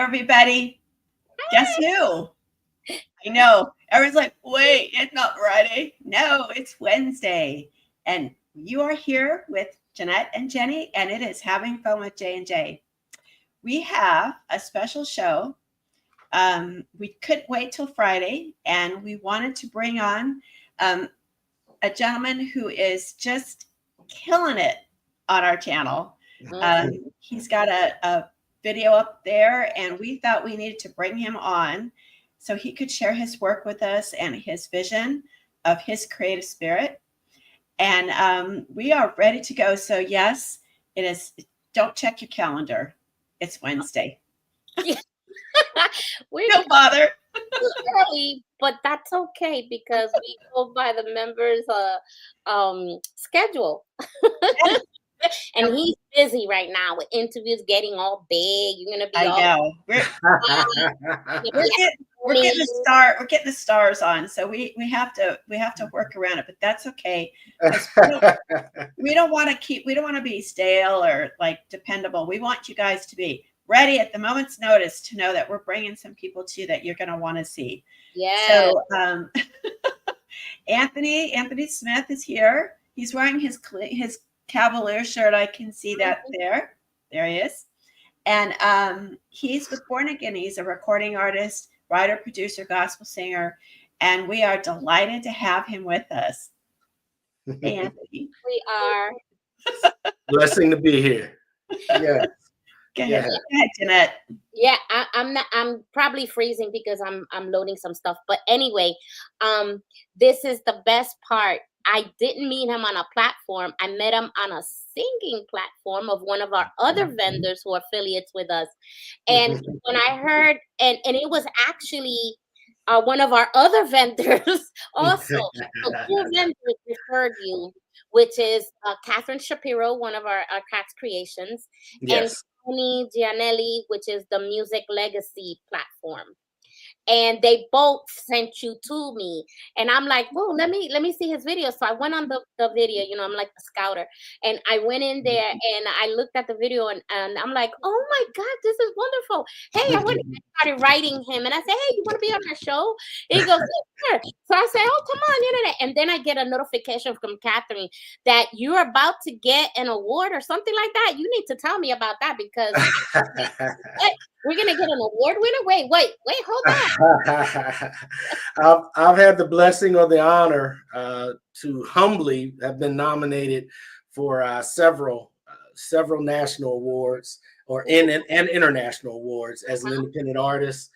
everybody. Guess who? I know. Everyone's like, wait, it's not Friday. No, it's Wednesday. And you are here with Jeanette and Jenny, and it is Having Fun with J&J. We have a special show. We couldn't wait till Friday, and we wanted to bring on a gentleman who is just killing it on our channel. He's got a video up there, and we thought we needed to bring him on so he could share his work with us and his vision of his creative spirit. And we are ready to go. So yes, it is. Don't check your calendar. It's Wednesday. Don't bother. Early, but that's okay because we go by the members' schedule. And he's busy right now with interviews getting all big. You're gonna be. I know. We're getting the star. We're getting the stars on, so we have to work around it. But that's okay. We don't want to be stale or like dependable. We want you guys to be ready at the moment's notice to know that we're bringing some people to you that you're going to want to see. Yeah. So Anthony Smith is here. He's wearing his Cavalier shirt. I can see that there. There he is. And he's with Bourn'gan. He's a recording artist, writer, producer, gospel singer. And we are delighted to have him with us. Hey, Anthony. We are. Blessing to be here. Yeah. Go ahead, Jeanette. Yeah, I'm probably freezing because I'm loading some stuff. But anyway, this is the best part. I didn't meet him on a platform. I met him on a singing platform of one of our other vendors who are affiliates with us. And when I heard, and it was actually one of our other vendors also. So two vendors referred you, which is Catherine Shapiro, one of our Cat's Creations, and Tony Gianelli, which is the Music Legacy platform. And they both sent you to me. And I'm like, whoa, let me see his video. So I went on the video, I'm like a scouter. And I went in there and I looked at the video and I'm like, oh my God, this is wonderful. Hey, I started writing him. And I said, hey, you want to be on our show? He goes, sure. So I said, oh, come on. And then I get a notification from Catherine that you're about to get an award or something like that. You need to tell me about that because we're going to get an award winner? Wait, hold on. I've had the blessing or the honor to humbly have been nominated for several national awards and international awards as an independent artist.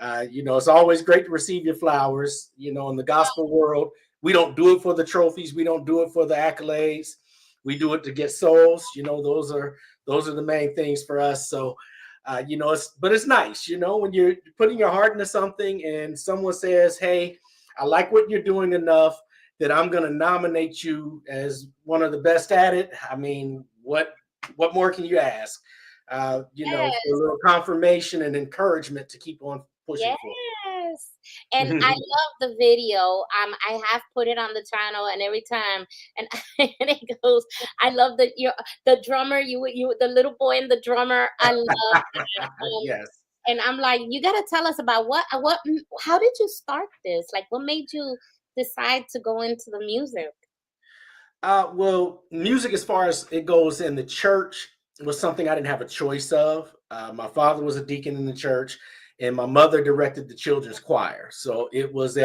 It's always great to receive your flowers. In the gospel world, we don't do it for the trophies. We don't do it for the accolades. We do it to get souls. Those are the main things for us. So. But it's nice, when you're putting your heart into something and someone says, hey, I like what you're doing enough that I'm going to nominate you as one of the best at it. I mean, what more can you ask? A little confirmation and encouragement to keep on pushing forward. Yes. And I love the video. I have put it on the channel, and every time, and it goes. I love the drummer. You the little boy and the drummer. I love that. Yes. And I'm like, you got to tell us about how did you start this? Like, what made you decide to go into the music? Well, music, as far as it goes in the church, was something I didn't have a choice of. My father was a deacon in the church. And my mother directed the children's choir. So it was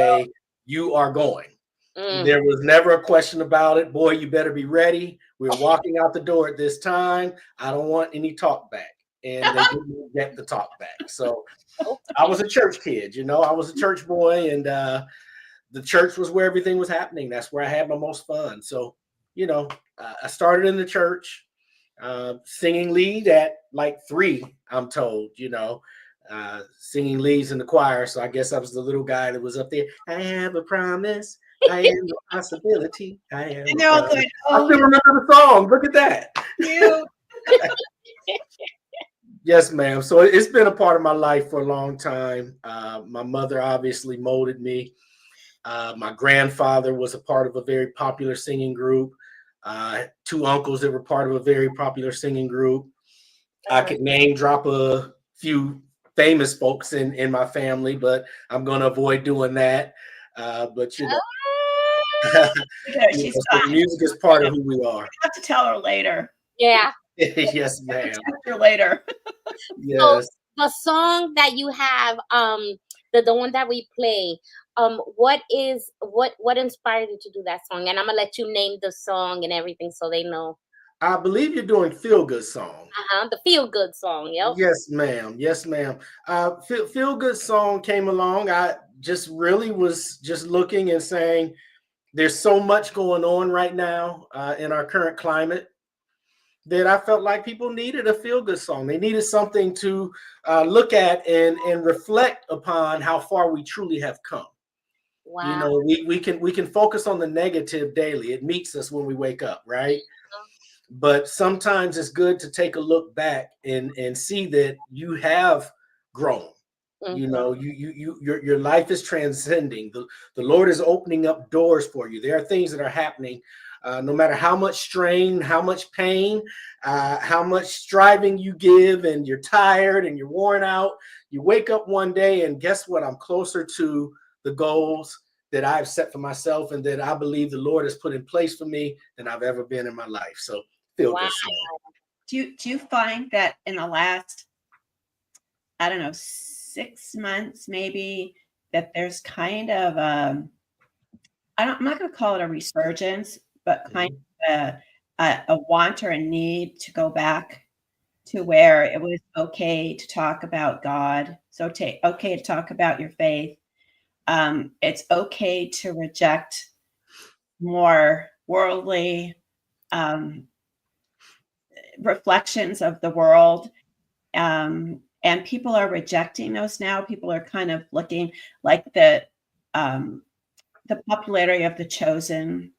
you are going. There was never a question about it. Boy, you better be ready. We're walking out the door at this time. I don't want any talk back. And they didn't get the talk back. So I was a church kid, I was a church boy. And the church was where everything was happening. That's where I had my most fun. So, I started in the church, singing lead at like 3, I'm told, singing leads in the choir. So I guess I was the little guy that was up there. I have a promise. I am a possibility. I am. And they're all going, I still remember the song. Look at that. Yes, ma'am. So it's been a part of my life for a long time. My mother obviously molded me. My grandfather was a part of a very popular singing group. 2 uncles that were part of a very popular singing group. I could name drop a few famous folks in my family, but I'm going to avoid doing that. But you know, She's so music is part of who we are. have to tell her later. Yeah. Yes, ma'am. Text her later. So Yes. the song that you have, the one that we play, what inspired you to do that song? And I'm gonna let you name the song and everything so they know. I believe you're doing Feel Good Song. The feel good song. Yep. Yes, ma'am. Yes, ma'am. Feel Good Song came along. I just really was just looking and saying, there's so much going on right now in our current climate that I felt like people needed a feel good song. They needed something to look at and reflect upon how far we truly have come. Wow. You know, we can focus on the negative daily. It meets us when we wake up, right? But sometimes it's good to take a look back and see that you have grown. You know, your life is transcending. The Lord is opening up doors for you. There are things that are happening. No matter how much strain, how much pain, how much striving you give, and you're tired and you're worn out, you wake up one day and guess what? I'm closer to the goals that I've set for myself and that I believe the Lord has put in place for me than I've ever been in my life. So feel good. Do you find that in the last, I don't know, 6 months maybe, that there's kind of I'm not going to call it a resurgence, but kind of a want or a need to go back to where it was okay to talk about God. So okay to talk about your faith. It's okay to reject more worldly reflections of the world. And people are rejecting those now. People are kind of looking like the popularity of The Chosen.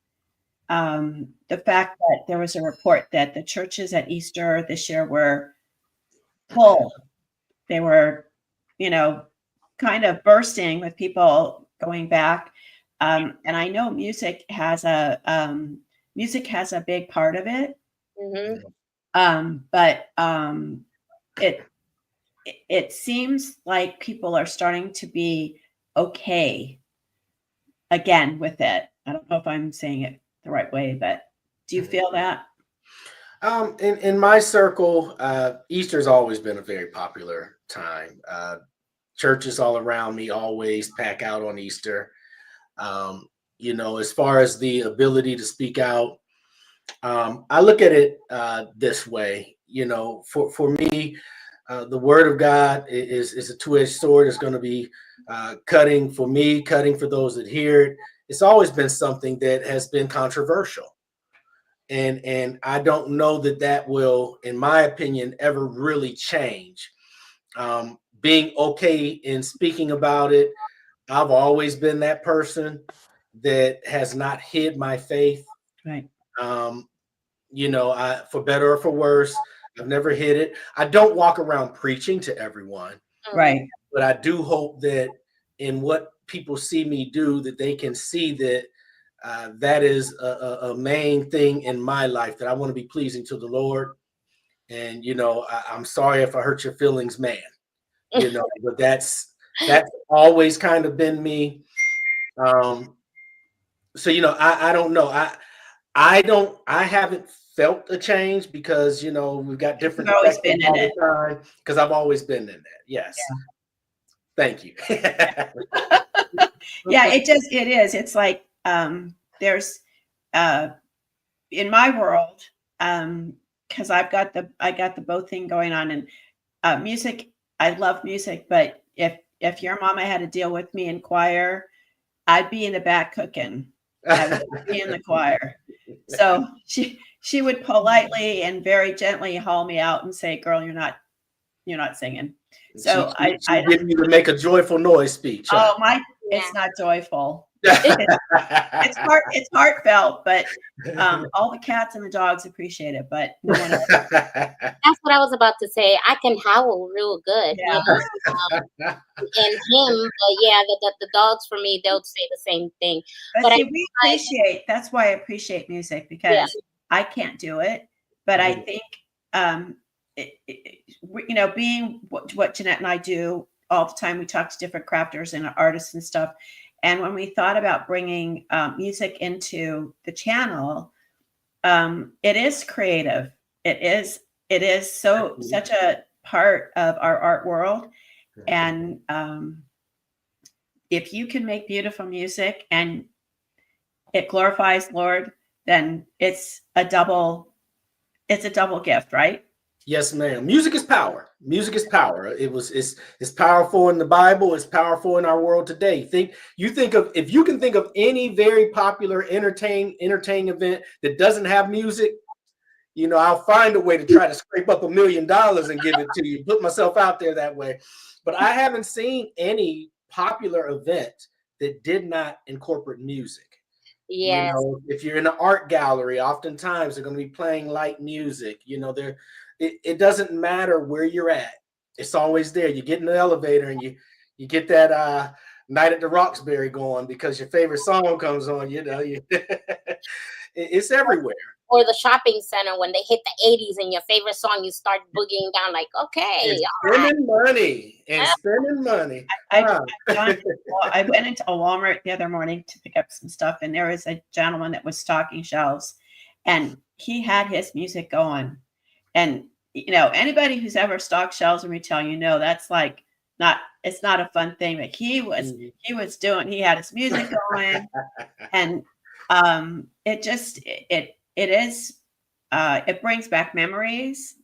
The fact that there was a report that the churches at Easter this year were full. They were, kind of bursting with people going back. And I know music has a big part of it. But it seems like people are starting to be okay again with it. I don't know if I'm saying it the right way, but do you feel that? In my circle, Easter's always been a very popular time. Churches all around me always pack out on Easter. As far as the ability to speak out, I look at it this way. For me, the Word of God is a two-edged sword. It's going to be cutting for me, cutting for those that hear it. It's always been something that has been controversial. And I don't know that will, in my opinion, ever really change. Being okay in speaking about it, I've always been that person that has not hid my faith. Right. For better or for worse, I've never hid it. I don't walk around preaching to everyone. Right. But I do hope that in what people see me do, that they can see that that is a main thing in my life, that I want to be pleasing to the Lord. And, I'm sorry if I hurt your feelings, man, but that's always kind of been me. I don't know. I haven't felt a change because, we've got different always been in it. Because I've always been in that. Yes. Yeah. Thank you. Yeah, it is. It's like, there's, in my world, because I got the both thing going on, and music. I love music, but if your mama had to deal with me in choir, I'd be in the back cooking. I would be in the choir. So she would politely and very gently haul me out and say, "Girl, you're not singing." So I give you to make a joyful noise speech. Huh? Oh, it's not joyful. It's heartfelt, but all the cats and the dogs appreciate it, but no one else. That's what I was about to say. I can howl real good. Yeah. And him, but yeah, the dogs for me, they'll say the same thing. But see, that's why I appreciate music, because I can't do it. But I think being what Jeanette and I do all the time, we talk to different crafters and artists and stuff. And when we thought about bringing music into the channel, it is creative. It is such a part of our art world. And if you can make beautiful music and it glorifies Lord, then it's a double gift, right? Yes, ma'am. Music is power. Music is power. It's powerful in the Bible. It's powerful in our world today. If you can think of any very popular entertaining event that doesn't have music, I'll find a way to try to scrape up $1 million and give it to you. Put myself out there that way. But I haven't seen any popular event that did not incorporate music. Yes. If you're in an art gallery, oftentimes they're going to be playing light music. It doesn't matter where you're at. It's always there. You get in the elevator and you get that Night at the Roxbury going because your favorite song comes on. It's everywhere. Or the shopping center when they hit the 80s and your favorite song, you start boogieing down like, okay. Spending money. I went into a Walmart the other morning to pick up some stuff, and there was a gentleman that was stocking shelves, and he had his music going. And anybody who's ever stocked shelves in retail, that's like it's not a fun thing. But he had his music going, and it brings back memories.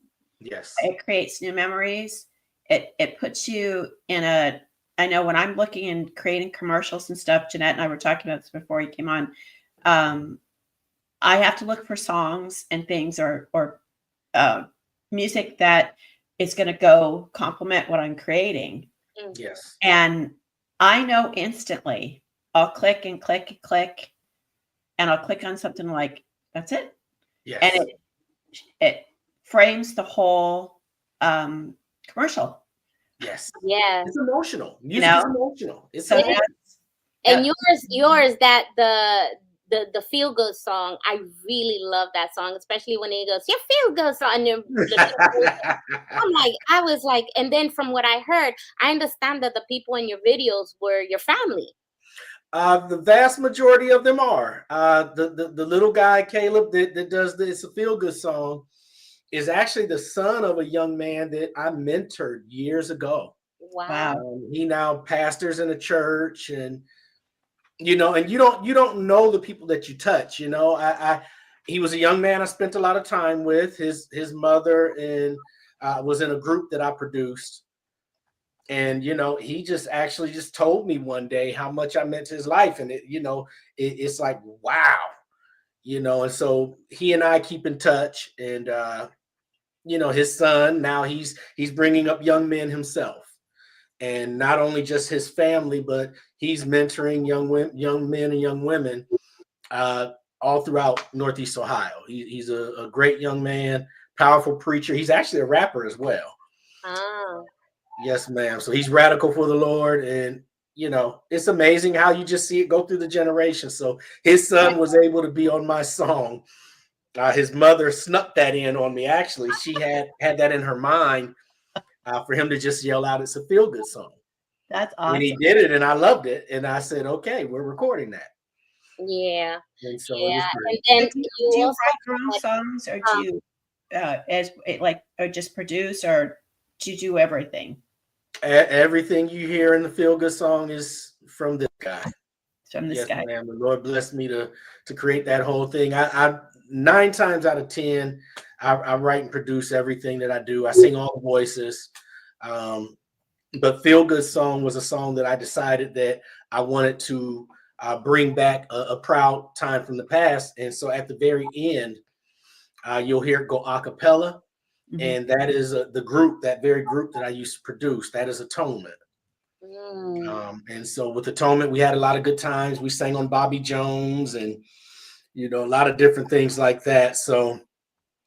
Yes. It creates new memories. It puts you in I know when I'm looking and creating commercials and stuff, Jeanette and I were talking about this before you came on. I have to look for songs and things or music that is going to go complement what I'm creating. Yes. And I know instantly. I'll click and click and click, and I'll click on something like, that's it. Yes. And it frames the whole commercial. Yes. Yeah. It's emotional. Music is emotional. And yours that the feel good song. I really love that song, especially when it goes, your feel good song. I was like, and then from what I heard, I understand that the people in your videos were your family. The vast majority of them are. The little guy, Caleb, that does the It's a Feel Good song is actually the son of a young man that I mentored years ago. Wow. He now pastors in a church, and you don't know the people that you touch. He was a young man I spent a lot of time with. His mother and was in a group that I produced. And, he just told me one day how much I meant to his life. And it's like, wow, and so he and I keep in touch, and, his son, now he's bringing up young men himself, and not only just his family, but he's mentoring young men and young women all throughout Northeast Ohio. He's a great young man, powerful preacher. He's actually a rapper as well. Oh. Yes, ma'am. So he's radical for the Lord, and it's amazing how you just see it go through the generations. So his son was able to be on my song. His mother snuck that in on me. Actually, she had that in her mind for him to just yell out, "It's a feel good song." That's awesome. And he did it, and I loved it. And I said, "Okay, we're recording that." Yeah. And so yeah. it was great. And then do you write your own songs, or do you or just produce, or do you do everything? Everything you hear in the feel good song is from this guy. From this guy. Ma'am. The Lord blessed me to create that whole thing. I 9 times out of 10, I write and produce everything that I do. I sing all the voices. But Feel Good Song was a song that I decided that I wanted to bring back a proud time from the past. And so at the very end, you'll hear it go a cappella. Mm-hmm. And that is that very group that I used to produce. That is Atonement. And so with Atonement, we had a lot of good times. We sang on Bobby Jones and, a lot of different things like that. So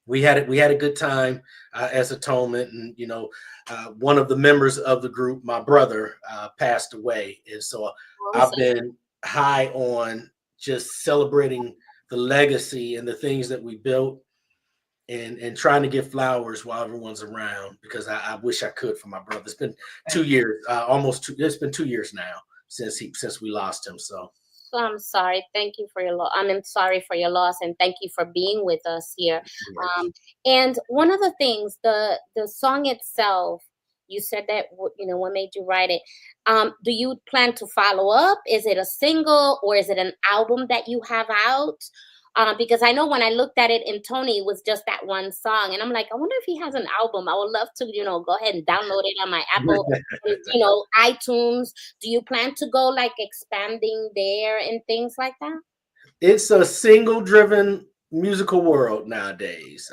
we had a good time as Atonement. And, one of the members of the group, my brother, passed away. And so I've been high on just celebrating the legacy and the things that we built. and trying to get flowers while everyone's around, because I wish I could for my brother. It's been 2 years, almost two. It's been 2 years now since we lost him. So I'm sorry. Thank you for your loss. I'm sorry for your loss, and thank you for being with us here. And one of the things, the song itself, you said that what made you write it. Do you plan to follow up? Is it a single or is it an album that you have out? Because I know when I looked at it in Tony, it was just that one song, and I'm like, I wonder if he has an album. I would love to, go ahead and download it on my Apple, iTunes. Do you plan to go like expanding there and things like that? it's a single-driven musical world nowadays.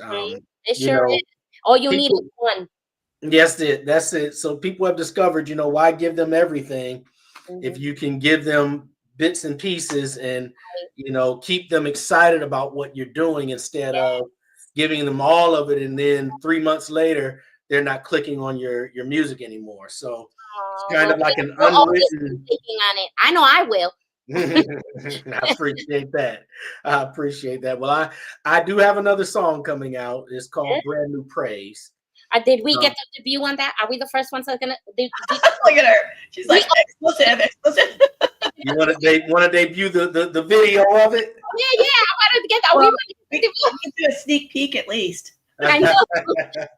It sure is. All you need is one. Yes, that's it. So people have discovered, why give them everything if you can give them bits and pieces and keep them excited about what you're doing, instead of giving them all of it and then 3 months later they're not clicking on your music anymore. So it's kind of like an unwritten. Clicking on it. I know I will. I appreciate that. Well, I do have another song coming out. It's called Brand New Praise. Did we get the debut on that? Are we the first ones that are gonna do? Look at her. She's like, exclusive. You want to debut the video of it? Yeah. I wanted to get that. Well, we can do a sneak peek at least. I know.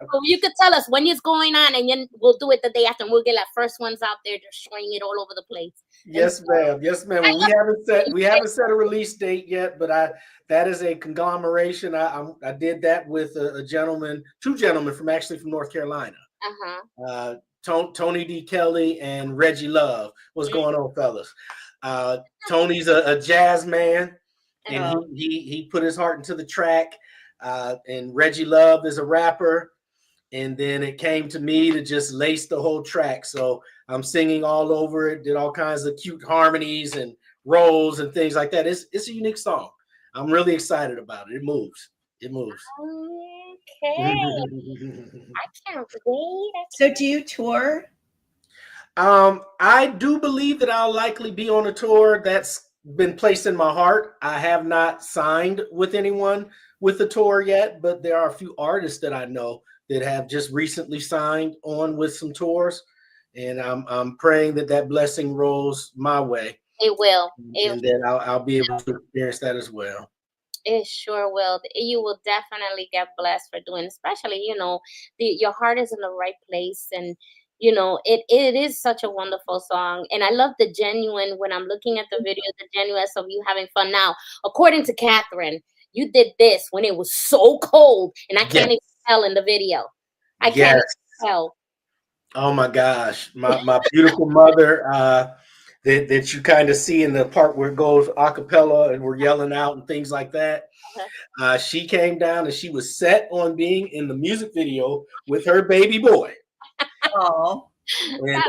Well, you could tell us when it's going on, and then we'll do it the day after, and we'll get like first ones out there just showing it all over the place. Yes, ma'am. Well, we haven't set a release date yet, but that is a conglomeration. I did that with two gentlemen from North Carolina. Tony D. Kelly and Reggie Love. What's going on, fellas? Tony's a jazz man, and he put his heart into the track. And Reggie Love is a rapper, and then it came to me to just lace the whole track. So I'm singing all over it, did all kinds of cute harmonies and rolls and things like that. It's a unique song. I'm really excited about it. It moves. Okay. I can't wait. So do you tour? I do believe that I'll likely be on a tour. That's been placed in my heart. I have not signed with anyone with the tour yet, but there are a few artists that I know that have just recently signed on with some tours, and I'm praying that blessing rolls my way. It will. And then I'll be able to experience that as well. It sure will. You will definitely get blessed for doing, especially, your heart is in the right place, and it is such a wonderful song. And I love the genuine, when I'm looking at the video, the genuineness of you having fun. Now, according to Catherine, you did this when it was so cold, and I can't even tell in the video. I can't even tell. Oh my gosh, my beautiful mother, that you kind of see in the part where it goes a cappella and we're yelling out and things like that. She came down and she was set on being in the music video with her baby boy. Oh. And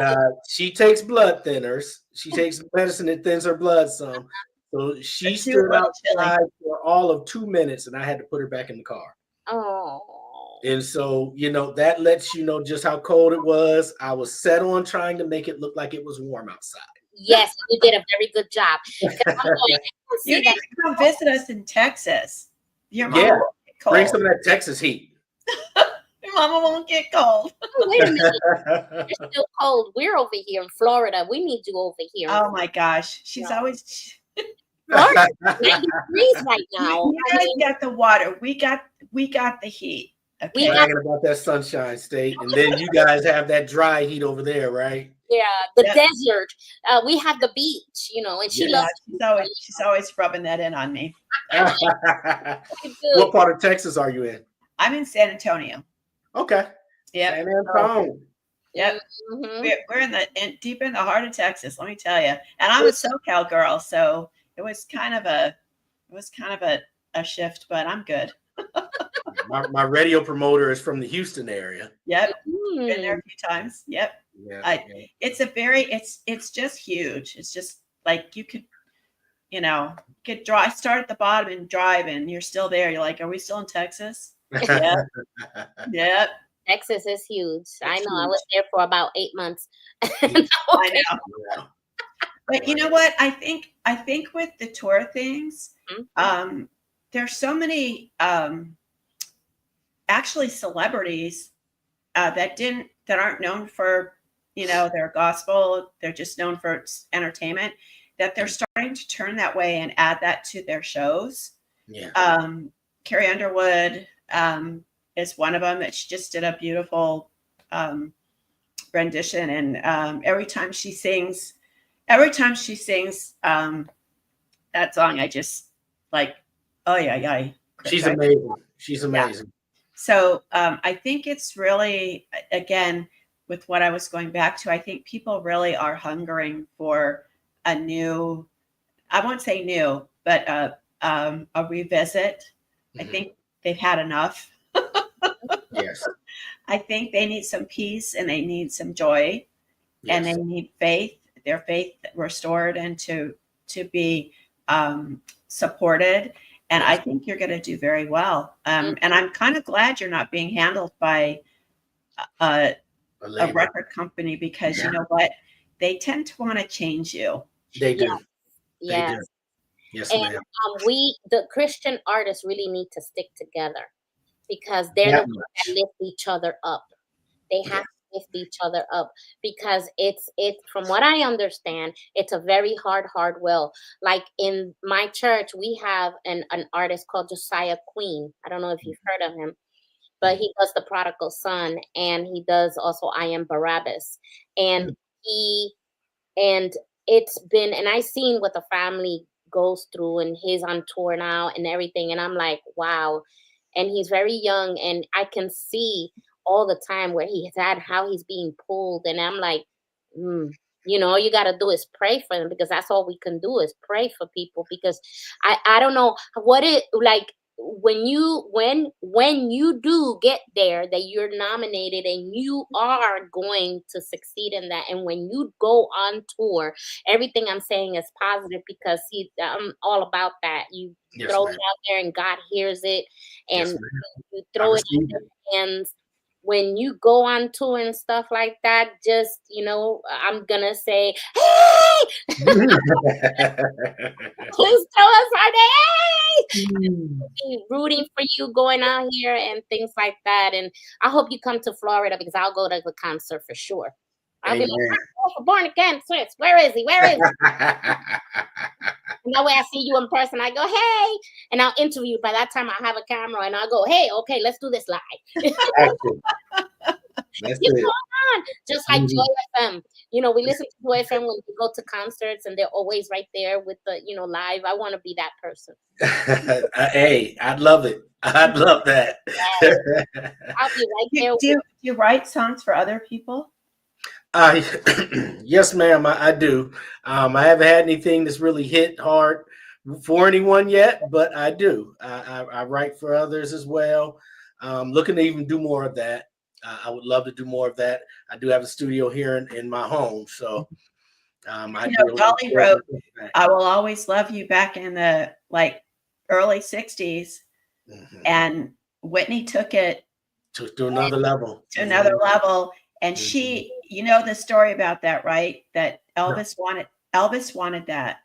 she takes blood thinners. She takes medicine that thins her blood some. So she stood outside for all of 2 minutes, and I had to put her back in the car. Oh. And so, that lets you know just how cold it was. I was set on trying to make it look like it was warm outside. Yes, you did a very good job. You need to come visit us in Texas. Your mama won't get cold. Bring some of that Texas heat. Your mama won't get cold. Wait a minute. You're still cold. We're over here in Florida. We need you over here. Oh my gosh. She's always 90 degrees right now. You guys got the water. We got the heat. Okay. We bragging about that sunshine state, and then you guys have that dry heat over there, right? Yeah, the desert. We have the beach, and she loves. She's always rubbing that in on me. What part of Texas are you in? I'm in San Antonio. Okay. Yeah. San Antonio. Yep. We're deep in the heart of Texas, let me tell you. And I'm a SoCal girl, so it was kind of a shift, but I'm good. my radio promoter is from the Houston area. Yep. Been there a few times. Yep. Yeah. It's just huge. It's just like you could start at the bottom and drive, and you're still there. You're like, are we still in Texas? Yeah. Yep. Texas is huge. I know. I was there for about 8 months. I know. Yeah. But you know what? I think with the tour things, there's so many actually celebrities that aren't known for, their gospel. They're just known for entertainment, that they're starting to turn that way and add that to their shows. Yeah. Carrie Underwood is one of them that she just did a beautiful rendition. And every time she sings that song, I just like, oh yeah. She's amazing. She's amazing. Yeah. So I think it's really, again, with what I was going back to, I think people really are hungering for a new, I won't say new, but a revisit. I think they've had enough. Yes. I think they need some peace and they need some joy, and they need faith, their faith restored, and to be supported. And I think you're going to do very well. And I'm kind of glad you're not being handled by a record company, because you know what? They tend to want to change you. They do. Yes. They do. Yes, And ma'am. the Christian artists really need to stick together, because they're the ones that lift each other up. They have to lift each other up, because it's from what I understand, it's a very hard well. Like in my church, we have an artist called Josiah Queen. I don't know if you've heard of him, but he does The Prodigal Son, and he does also I Am Barabbas. And it's been, and I've seen what the family goes through, and he's on tour now and everything. And I'm like, wow. And he's very young, and I can see all the time where he's at, how he's being pulled. And I'm like, all you got to do is pray for them, because that's all we can do is pray for people. Because I don't know what it like when you do get there, that you're nominated and you are going to succeed in that. And when you go on tour, everything I'm saying is positive, because I'm all about that. You throw it out there and God hears it, and you throw it in your hands. When you go on tour and stuff like that, just, I'm gonna say, hey, please throw us our hey, rooting for you going out here and things like that. And I hope you come to Florida, because I'll go to the concert for sure. I'll be like, for Bourn'gan Swiss. Where is he? Where is he? And that way I see you in person, I go, hey, and I'll interview. By that time I have a camera, and I'll go, hey, okay, let's do this live. That's What's going on? Just like Joy FM. We listen to Joy FM when we go to concerts, and they're always right there with the, live. I want to be that person. Hey, I'd love it. I'd love that. I'll be right there. Do you write songs for other people? Yes, ma'am, I do. I haven't had anything that's really hit hard for anyone yet, but I do. I write for others as well. Looking to even do more of that. I would love to do more of that. I do have a studio here in my home, so Dolly wrote "I Will Always Love You" back in the early '60s, and Whitney took it to another level. And she, the story about that, right? That Elvis wanted that.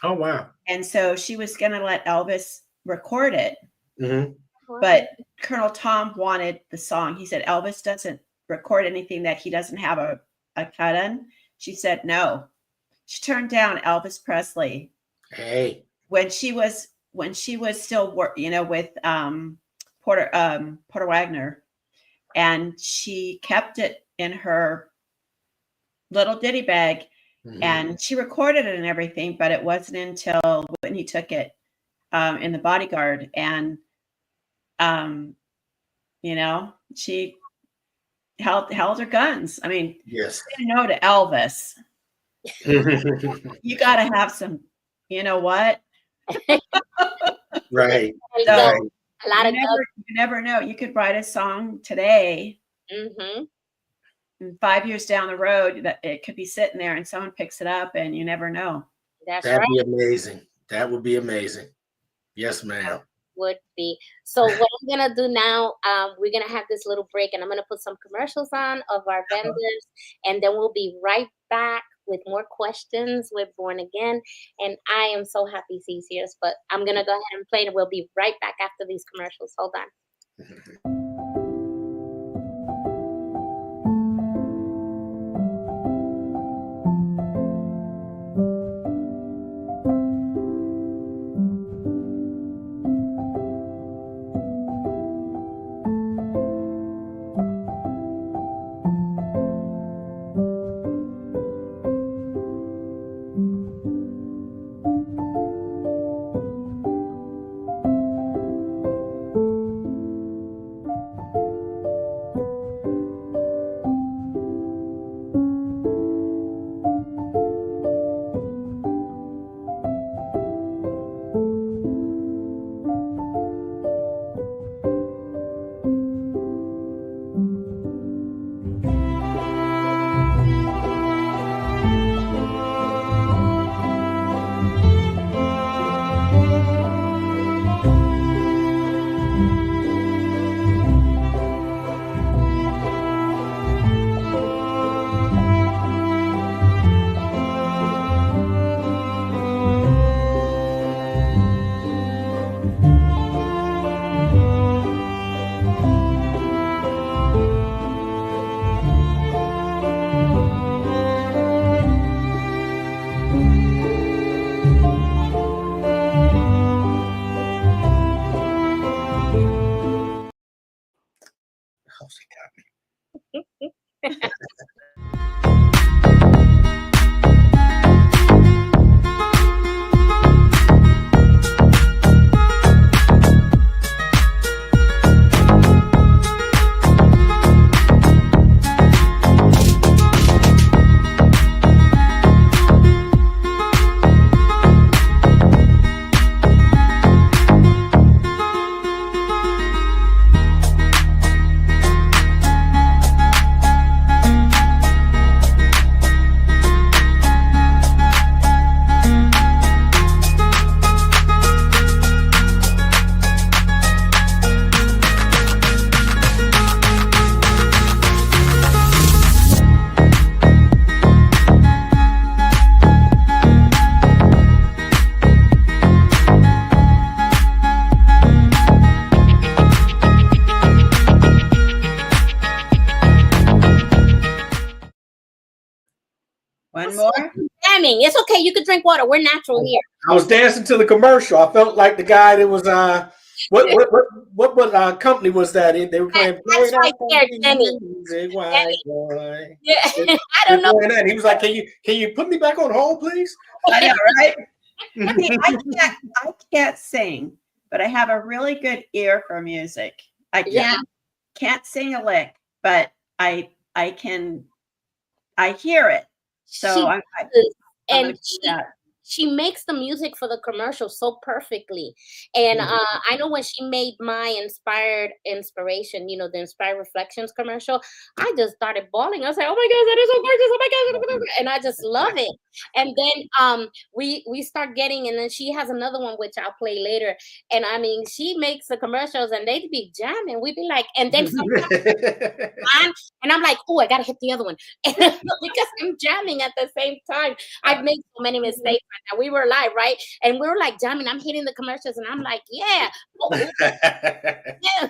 Oh wow! And so she was going to let Elvis record it. But Colonel Tom wanted the song. He said Elvis doesn't record anything that he doesn't have a cut in. She said no. She turned down Elvis Presley. Hey, when she was still with Porter Wagner, and she kept it in her little ditty bag, and she recorded it and everything. But it wasn't until Whitney took it in The Bodyguard, and she held her guns. I mean, yes. Say no to Elvis. You got to have some, what? Right. So you never know. You could write a song today, and 5 years down the road, that it could be sitting there, and someone picks it up, and you never know. That'd be amazing. That would be amazing. Yes, ma'am. Would be. So what I'm gonna do now, we're gonna have this little break, and I'm gonna put some commercials on of our vendors, and then we'll be right back with more questions with Bourn'gan. And I am so happy she's here, but I'm gonna go ahead and play it, and we'll be right back after these commercials. Hold on. jamming. It's okay. You could drink water. We're natural here. I was dancing to the commercial. I felt like the guy that was what company was that? They were playing. That's right there, Jenny. White boy. Yeah. I don't know. And he was like, "Can you put me back on hold, please?" I know, right? See, I can't sing, but I have a really good ear for music. I can't sing a lick, but I hear it. So she makes the music for the commercial so perfectly. And I know when she made my inspiration, the Inspired Reflections commercial, I just started bawling. I was like, oh my gosh, that is so gorgeous. Oh my gosh. And I just love it. And then we start getting, and then she has another one, which I'll play later. And I mean, she makes the commercials and they'd be jamming. We'd be like, and then and I'm like, oh, I got to hit the other one. Because I'm jamming at the same time. I've made so many mistakes. Now we were live, right? And we were like jamming. I'm hitting the commercials, and I'm like, yeah.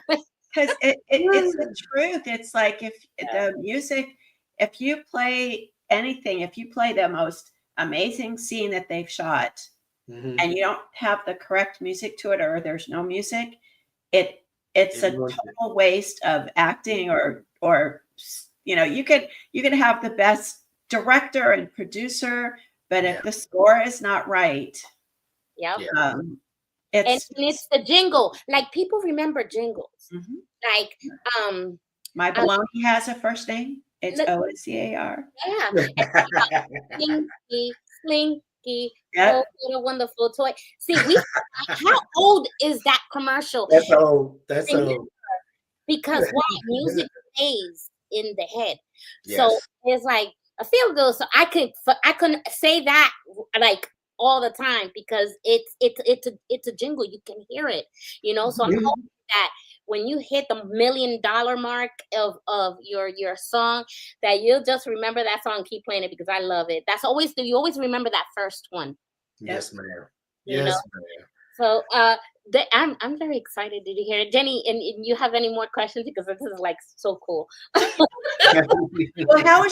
Because it's the truth. It's like if the music, if you play anything, if you play the most amazing scene that they've shot, and you don't have the correct music to it, or there's no music, it's a total waste of acting, or you could have the best director and producer. But if the score is not right, it's the jingle. Like, people remember jingles. Like, My Bologna has a first name. It's OCAR. Yeah. Slinky. Oh, what a wonderful toy. See, how old is that commercial? That's old. That's old. Because music stays in the head. Yes. So it's like, I feel good. So I couldn't say that like all the time, because it's a jingle. You can hear it, So I'm hoping that when you hit the $1 million mark of your song, that you'll just remember that song, keep playing it, because I love it. You always remember that first one. Yes, ma'am. Yes, ma'am. So I'm very excited to hear it, Jenny. And you have any more questions, because this is like so cool. Well, how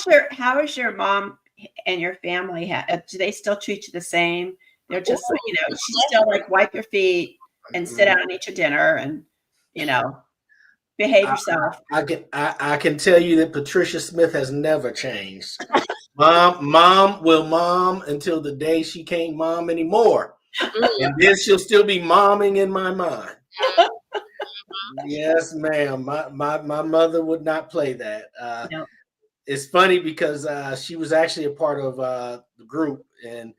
is your mom and your family? Do they still treat you the same? They're just like, she's still like, wipe your feet and sit down and eat your dinner and behave yourself. I can tell you that Patricia Smith has never changed. Mom will mom until the day she can't mom anymore. And then she'll still be momming in my mind. Yes, ma'am. My mother would not play that. No. It's funny because she was actually a part of the group, and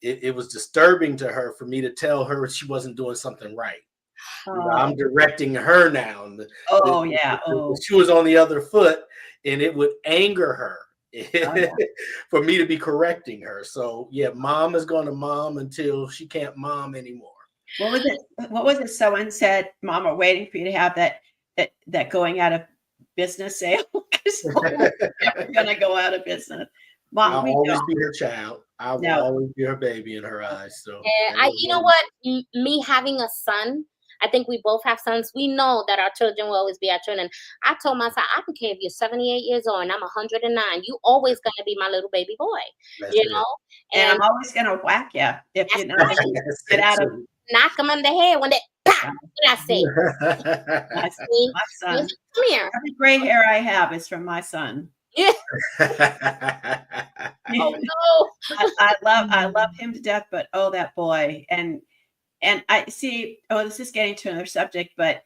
it was disturbing to her for me to tell her she wasn't doing something right. I'm directing her now. She was on the other foot, and it would anger her for me to be correcting her. So mom is going to mom until she can't mom anymore. What was it? Someone said, "Mom, we're waiting for you to have that going out of business sale." Because we're never going to go out of business. Mom, I'll always be her child. I will always be her baby in her eyes. So you know what? Me having a son, I think we both have sons. We know that our children will always be our children. I told my son, I don't care if you're 78 years old and I'm 109. You always going to be my little baby boy. That's And I'm always going to whack you if you get out of. Knock them on the head when they pop. What did I say? My son. Come here. Every gray hair I have is from my son. Yeah. Oh no. I love him to death, but that boy. And I see, this is getting to another subject, but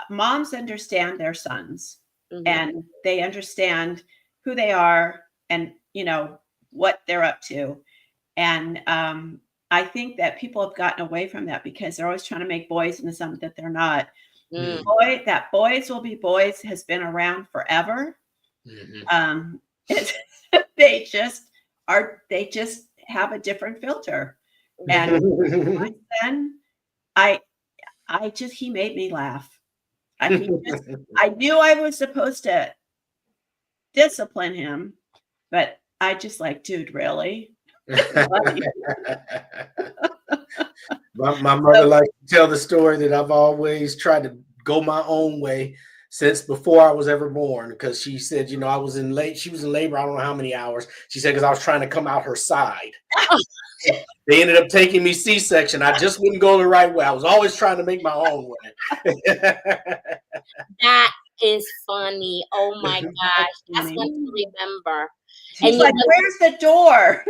moms understand their sons, and they understand who they are and, what they're up to. And I think that people have gotten away from that because they're always trying to make boys into something that they're not. That boys will be boys has been around forever. They just have a different filter. And my son, he made me laugh. I knew I was supposed to discipline him, but I just like, dude, really? My mother likes to tell the story that I've always tried to go my own way since before I was ever born, because she said, you know, I was in late. She was in labor. I don't know how many hours. She said, because I was trying to come out her side. They ended up taking me C-section. I just wouldn't go the right way. I was always trying to make my own way. That is funny. Oh my gosh. That's funny. one to remember. She's And like, where's the door?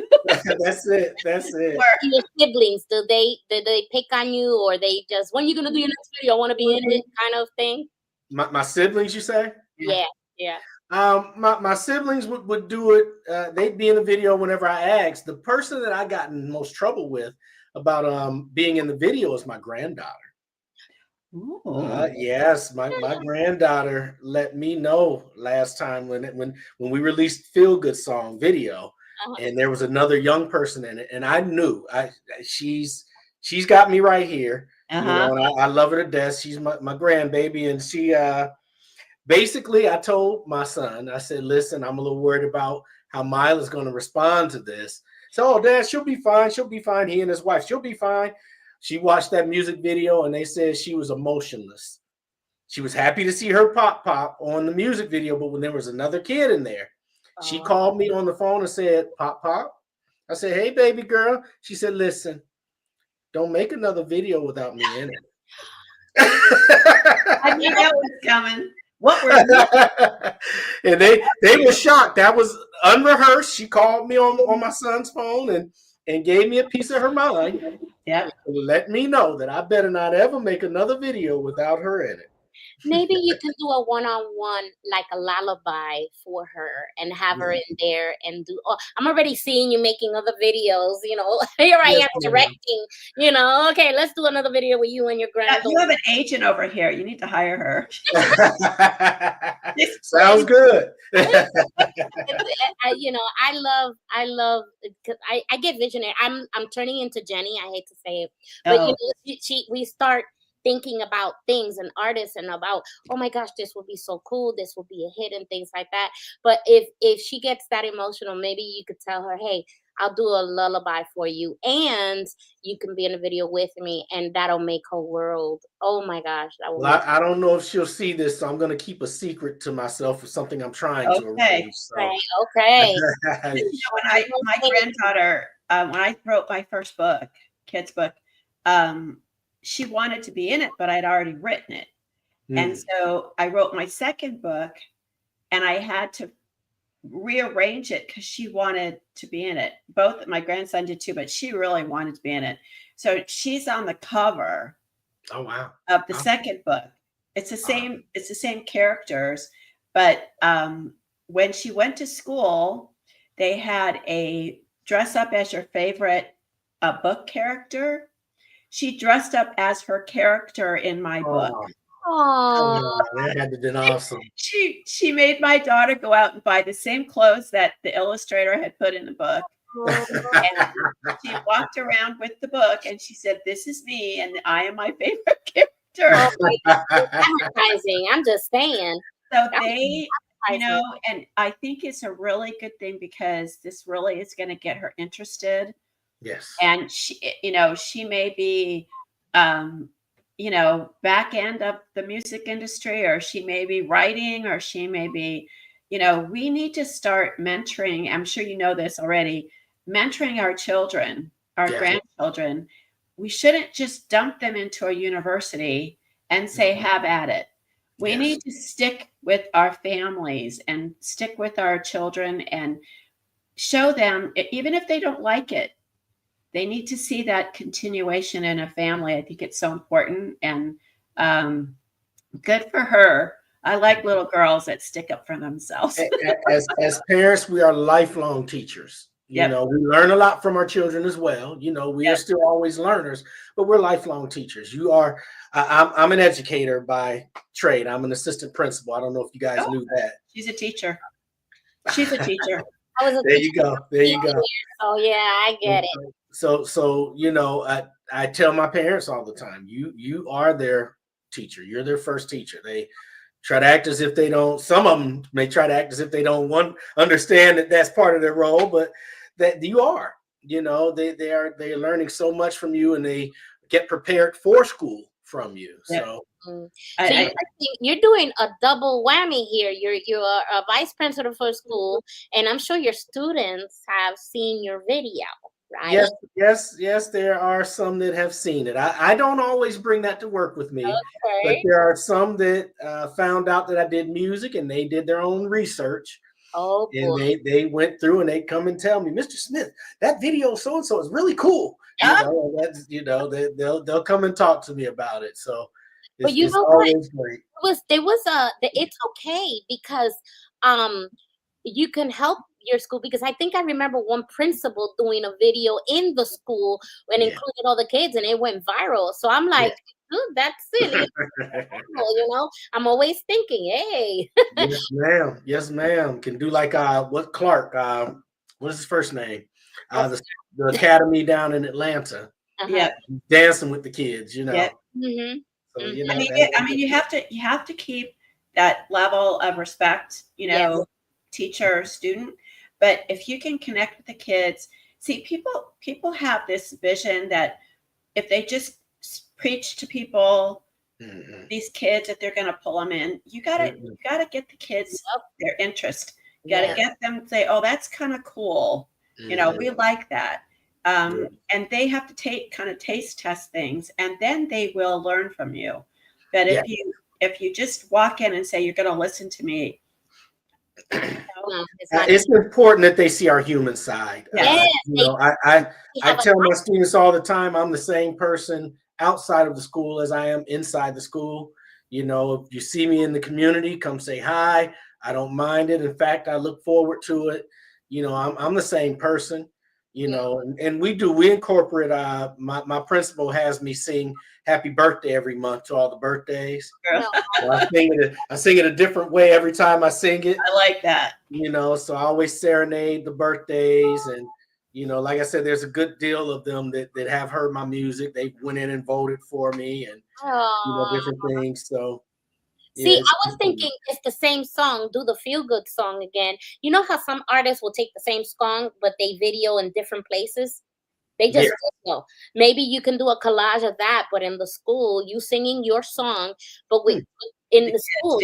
That's it. That's it. your siblings, did they pick on you, or they just, when you gonna do your next video? I want to be in it, kind of thing? My siblings, you say? Yeah, yeah. My siblings would do it. They'd be in the video whenever I asked. The person that I got in most trouble with about being in the video is my granddaughter. Yes, my granddaughter let me know last time when we released Feel Good Song video, and there was another young person in it, and I knew she's got me right here. You know, and I love her to death. She's my grandbaby, and she basically, I told my son, I said, listen, I'm a little worried about how Mila's going to respond to this. So, oh, Dad, she'll be fine. She'll be fine. He and his wife, she'll be fine. She watched that music video and they said she was emotionless. She was happy to see her pop on the music video, but when there was another kid in there, she called me on the phone and said, Pop. I said, hey, baby girl. She said, listen, don't make another video without me in it. I knew that was coming. What were and they were shocked. That was unrehearsed. She called me on my son's phone and gave me a piece of her mind. Yeah. Let me know that I better not ever make another video without her in it. Maybe you can do a one-on-one, like a lullaby for her, and have her in there and do. Oh, I'm already seeing you making other videos. You know, here I am directing. You know, okay, let's do another video with you and your granddaughter. You have an agent over here. You need to hire her. Sounds good. You know, I love. I get visionary. I'm turning into Jenny. I hate to say it, but you know, we start thinking about things and artists and about, oh my gosh, this would be so cool, this will be a hit and things like that. But if she gets that emotional, maybe you could tell her, hey, I'll do a lullaby for you and you can be in a video with me, and that'll make her world. Oh my gosh. That will I don't know if she'll see this, so I'm going to keep a secret to myself for something I'm trying to arrange. So. Okay. You know, my granddaughter, when I wrote my first book, kids book, she wanted to be in it, but I'd already written it. And so I wrote my second book and I had to rearrange it because she wanted to be in it. Both my grandson did too, but she really wanted to be in it. So she's on the cover of the second book. It's the same characters, but when she went to school, they had a dress up as your favorite book character. She dressed up as her character in my book. Oh, that had to been awesome. She made my daughter go out and buy the same clothes that the illustrator had put in the book. And she walked around with the book and she said, this is me and I am my favorite character. Advertising, I'm just saying. So they, you know, and I think it's a really good thing because this really is going to get her interested. Yes. And she, you know, she may be, you know, back end of the music industry, or she may be writing, or she may be, you know, we need to start mentoring. I'm sure you know this already, mentoring our children, our grandchildren. We shouldn't just dump them into a university and say, have at it. We need to stick with our families and stick with our children and show them, even if they don't like it, they need to see that continuation in a family. I think it's so important, and good for her. I like little girls that stick up for themselves. As parents, we are lifelong teachers. You know, we learn a lot from our children as well. You know, we are still always learners, but we're lifelong teachers. You are. I'm an educator by trade. I'm an assistant principal. I don't know if you guys knew that. She's a teacher. She's a teacher. There you go. There you go. Oh yeah, I get it. So you know, I tell my parents all the time, you are their teacher. You're their first teacher. They try to act as if they don't. Some of them may try to act as if they don't understand that that's part of their role, but that you are. You know, they're learning so much from you, and they get prepared for school from you. Yeah. So So I, you're doing a double whammy here. You're a vice principal for school, and I'm sure your students have seen your video, right? yes, there are some that have seen it. I don't always bring that to work with me, but Okay. there are some that found out that I did music, and they did their own research. Oh And boy. they went through and they come and tell me, Mr. Smith, that video so and so is really cool. Ah. They'll come and talk to me about it. So But you it's know what? always great. It's okay because you can help your school, because I think I remember one principal doing a video in the school and Yeah. included all the kids, and it went viral. So I'm like, that's silly. I'm always thinking, hey. Yes, ma'am. Yes, ma'am. Can do like what Clark? What is his first name? The academy down in Atlanta, yeah. dancing with the kids. Yeah. Mm-hmm. So I mean, you have to keep that level of respect, Yes. teacher, student. But if you can connect with the kids, see, people have this vision that if they just preach to people, these kids, that they're going to pull them in. You gotta get the kids their interest. You gotta get them to say, oh, that's kind of cool. We like that. And they have to taste test things, and then they will learn from you. But if you just walk in and say you're going to listen to me, it's important that they see our human side. Yes, I tell my students all the time, I'm the same person outside of the school as I am inside the school. If you see me in the community, come say hi. I don't mind it. In fact, I look forward to it. I'm the same person. And we incorporate. My principal has me sing "Happy Birthday" every month to all the birthdays. So I sing it a different way every time I sing it. I like that. So I always serenade the birthdays, and like I said, there's a good deal of them that have heard my music. They went in and voted for me, and different things. So see, I was thinking it's the same song. Do the feel good song again. You know how some artists will take the same song, but they video in different places? They just video. Maybe you can do a collage of that, but in the school, you singing your song, but in the school,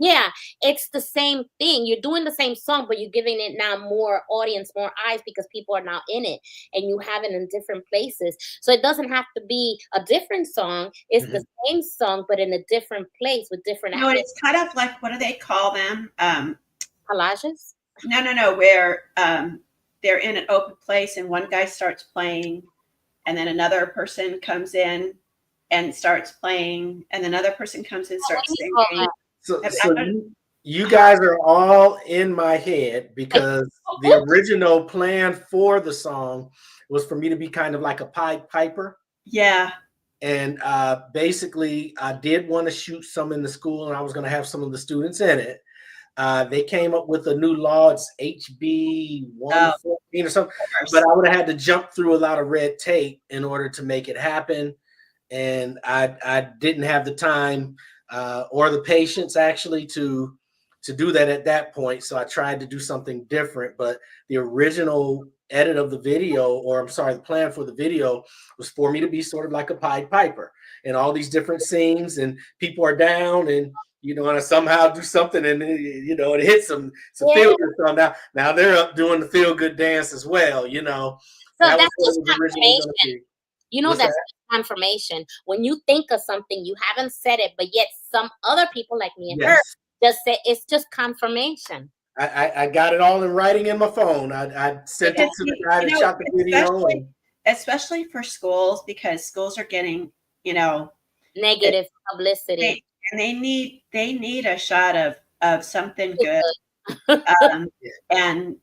yeah, it's the same thing. You're doing the same song, but you're giving it now more audience, more eyes, because people are now in it, and you have it in different places. So it doesn't have to be a different song. It's the same song, but in a different place with different. It's kind of like, what do they call them? Collages? No. Where they're in an open place and one guy starts playing, and then another person comes in and starts playing, and another person comes in and starts singing. So you guys are all in my head, because the original plan for the song was for me to be kind of like a Pied Piper. Yeah. And basically, I did want to shoot some in the school, and I was going to have some of the students in it. They came up with a new law. It's HB 114 or something. But I would have had to jump through a lot of red tape in order to make it happen. And I didn't have the time or the patience actually to do that at that point. So I tried to do something different. But the original edit of the video, or I'm sorry, the plan for the video was for me to be sort of like a Pied Piper in all these different scenes, and people are down, and and I somehow do something, and it hits some feel good song. Now they're up doing the feel good dance as well. So that's just confirmation. That's confirmation. When you think of something, you haven't said it, but yet some other people like me and her just say it's just confirmation. I got it all in writing in my phone. I sent it to the guy that shot the video. Especially for schools, because schools are getting, negative publicity. And they need a shot of something good. And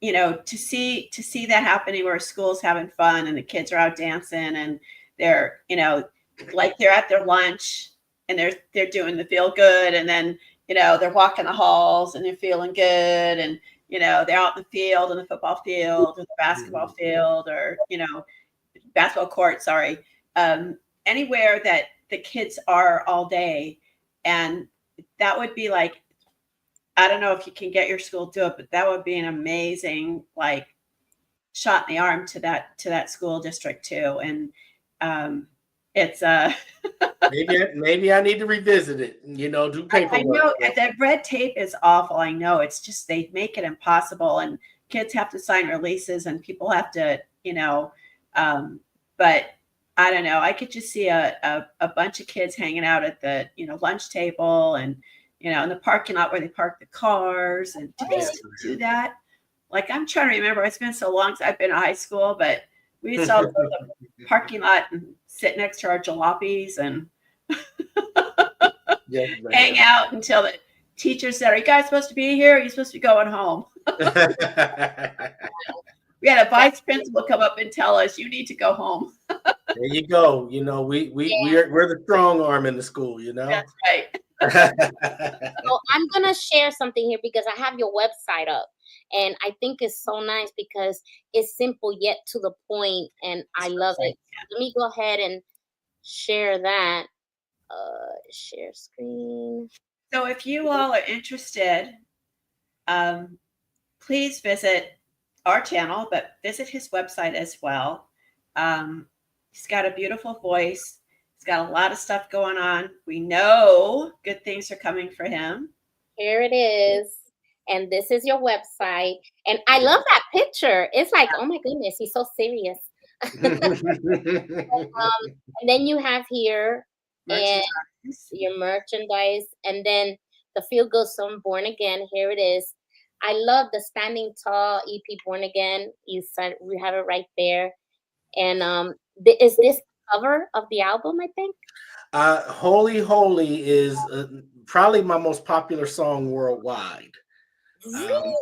to see that happening, where school's having fun and the kids are out dancing, and they're like they're at their lunch and they're doing the feel good, and then they're walking the halls and they're feeling good, and they're out in the field, in the football field or the basketball field, or basketball court, sorry, anywhere that the kids are all day. And that would be like, I don't know if you can get your school to do it, but that would be an amazing shot in the arm to that school district too. And It's maybe I need to revisit it. You know, do I paperwork. know that red tape is awful. I know it's just they make it impossible, and kids have to sign releases, and people have to, but I don't know. I could just see a bunch of kids hanging out at the lunch table, and in the parking lot where they park the cars, and do they still do that? Like, I'm trying to remember. It's been so long since I've been in high school, but we used to all go to the parking lot and sit next to our jalopies and hang out until the teacher said, "Are you guys supposed to be here? Or are you supposed to be going home?" We had a vice principal come up and tell us, "You need to go home." There you go. We're the strong arm in the school. That's right. So I'm gonna share something here because I have your website up, and I think it's so nice because it's simple yet to the point, and I love it. Let me go ahead and share that. Share screen. So if you all are interested, please visit our channel, but visit his website as well. He's got a beautiful voice. He's got a lot of stuff going on. We know good things are coming for him. Here it is. And this is your website. And I love that picture. It's like, oh my goodness, he's so serious. And then you have here and your merchandise, and then the Feel Good Song Bourn'gan. Here it is. I love the Standing Tall EP Bourn'gan. We have it right there. And is this cover of the album, I think? Holy Holy is probably my most popular song worldwide. Really?